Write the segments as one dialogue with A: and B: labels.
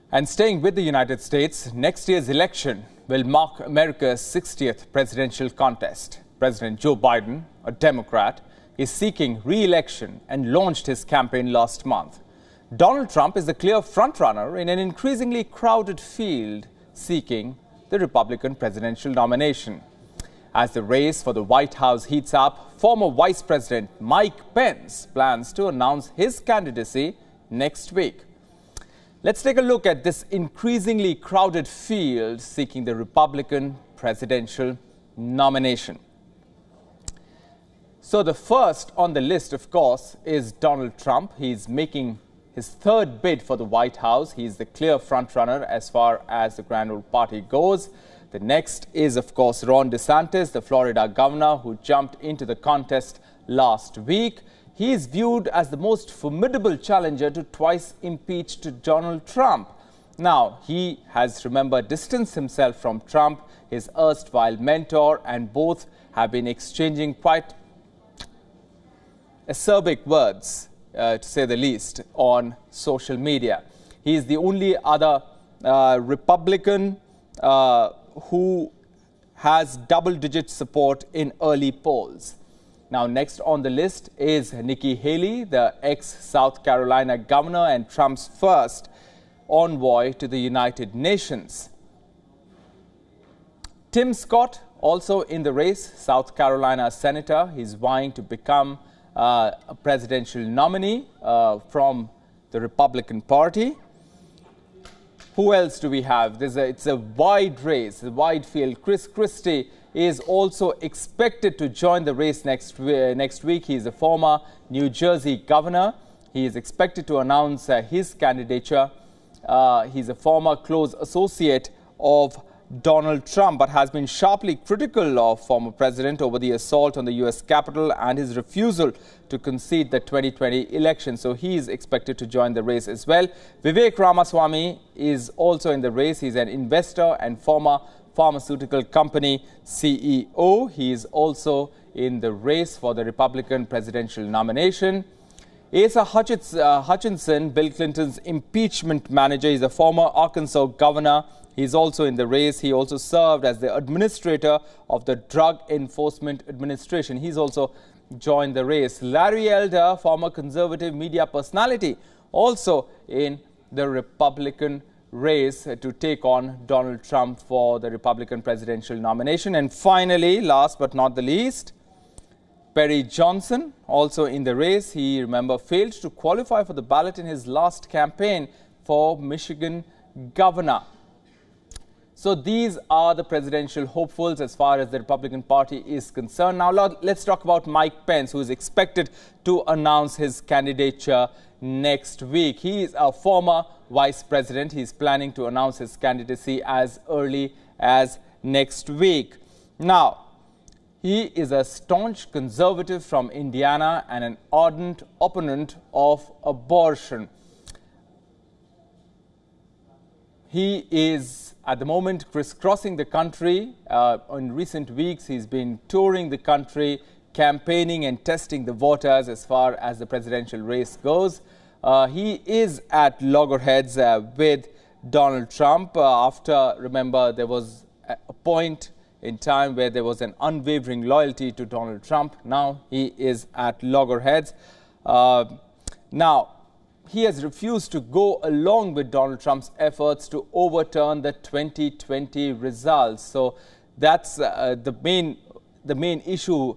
A: And staying with the United States, next year's election will mark America's 60th presidential contest. President Joe Biden, a Democrat, is seeking re-election and launched his campaign last month. Donald Trump is the clear frontrunner in an increasingly crowded field seeking the Republican presidential nomination. As the race for the White House heats up, former Vice President Mike Pence plans to announce his candidacy next week. Let's take a look at this increasingly crowded field seeking the Republican presidential nomination. So the first on the list, of course, is Donald Trump. He's making his third bid for the White House. He's the clear frontrunner as far as the Grand Old Party goes. The next is, of course, Ron DeSantis, the Florida governor who jumped into the contest last week. He is viewed as the most formidable challenger to twice impeached Donald Trump. Now, he has, remember, distanced himself from Trump, his erstwhile mentor, and both have been exchanging quite acerbic words, to say the least, on social media. He is the only other Republican who has double-digit support in early polls. Now, next on the list is Nikki Haley, the ex-South Carolina governor and Trump's first envoy to the United Nations. Tim Scott, also in the race, South Carolina senator. He's vying to become a presidential nominee from the Republican Party. Who else do we have? It's a wide race, a wide field. Christie is also expected to join the race next week. He is a former New Jersey governor. He is expected to announce his candidature. He's a former close associate of Donald Trump, but has been sharply critical of former president over the assault on the U.S. Capitol and his refusal to concede the 2020 election. So he is expected to join the race as well. Vivek Ramaswamy is also in the race. He's an investor and former pharmaceutical company CEO. He is also in the race for the Republican presidential nomination. Asa Hutchinson, Bill Clinton's impeachment manager, is a former Arkansas governor. He's also in the race. He also served as the administrator of the Drug Enforcement Administration. He's also joined the race. Larry Elder, former conservative media personality, also in the Republican race to take on Donald Trump for the Republican presidential nomination. And finally, last but not the least, Perry Johnson, also in the race. He, remember, failed to qualify for the ballot in his last campaign for Michigan governor. So these are the presidential hopefuls as far as the Republican Party is concerned. Now let's talk about Mike Pence, who is expected to announce his candidature next week. He is a former vice president. He's planning to announce his candidacy as early as next week. Now, he is a staunch conservative from Indiana and an ardent opponent of abortion. He is at the moment crisscrossing the country. In recent weeks, he's been touring the country, campaigning and testing the voters as far as the presidential race goes. He is at loggerheads with Donald Trump after, remember, there was a point in time where there was an unwavering loyalty to Donald Trump. Now he is at loggerheads. Now, he has refused to go along with Donald Trump's efforts to overturn the 2020 results. So that's the main issue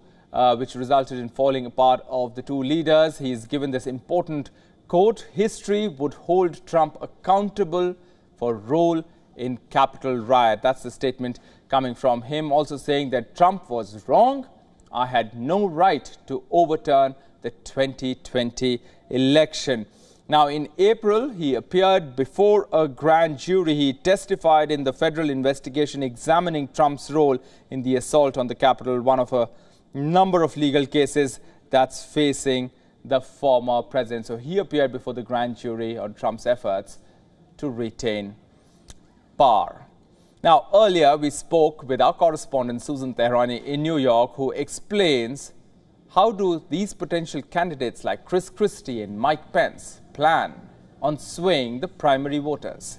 A: which resulted in falling apart of the two leaders. He's given this important quote: "History would hold Trump accountable for role in Capitol riot." That's the statement coming from him, also saying that Trump was wrong. I had no right to overturn the 2020 election. Now, in April, he appeared before a grand jury. He testified in the federal investigation examining Trump's role in the assault on the Capitol, one of a number of legal cases that's facing the former president. So he appeared before the grand jury on Trump's efforts to retain power. Now, earlier we spoke with our correspondent Susan Tehrani in New York, who explains how do these potential candidates like Christie and Mike Pence plan on swaying the primary voters.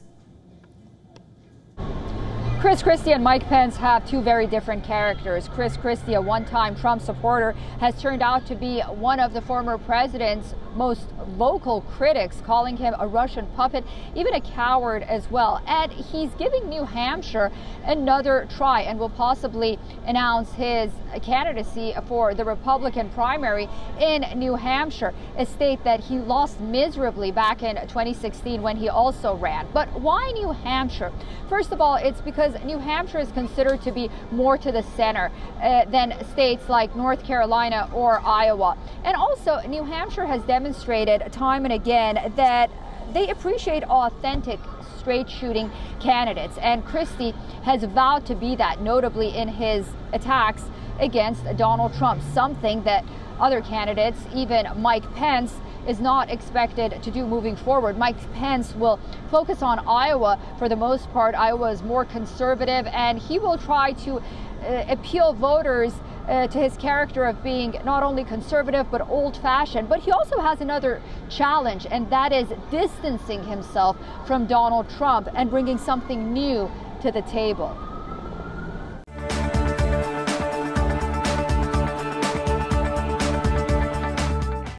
B: Chris Christie and Mike Pence have two very different characters. Chris Christie, a one-time Trump supporter, has turned out to be one of the former president's most vocal critics, calling him a Russian puppet, even a coward as well. And he's giving New Hampshire another try and will possibly announce his candidacy for the Republican primary in New Hampshire, a state that he lost miserably back in 2016 when he also ran. But why New Hampshire? First of all, it's because New Hampshire is considered to be more to the center than states like North Carolina or Iowa. And also, New Hampshire has demonstrated time and again that they appreciate authentic, straight-shooting candidates. And Christie has vowed to be that, notably in his attacks against Donald Trump, something that other candidates, even Mike Pence, is not expected to do moving forward. Mike Pence will focus on Iowa for the most part. Iowa is more conservative, and he will try to appeal voters to his character of being not only conservative but old-fashioned. But he also has another challenge, and that is distancing himself from Donald Trump and bringing something new to the table.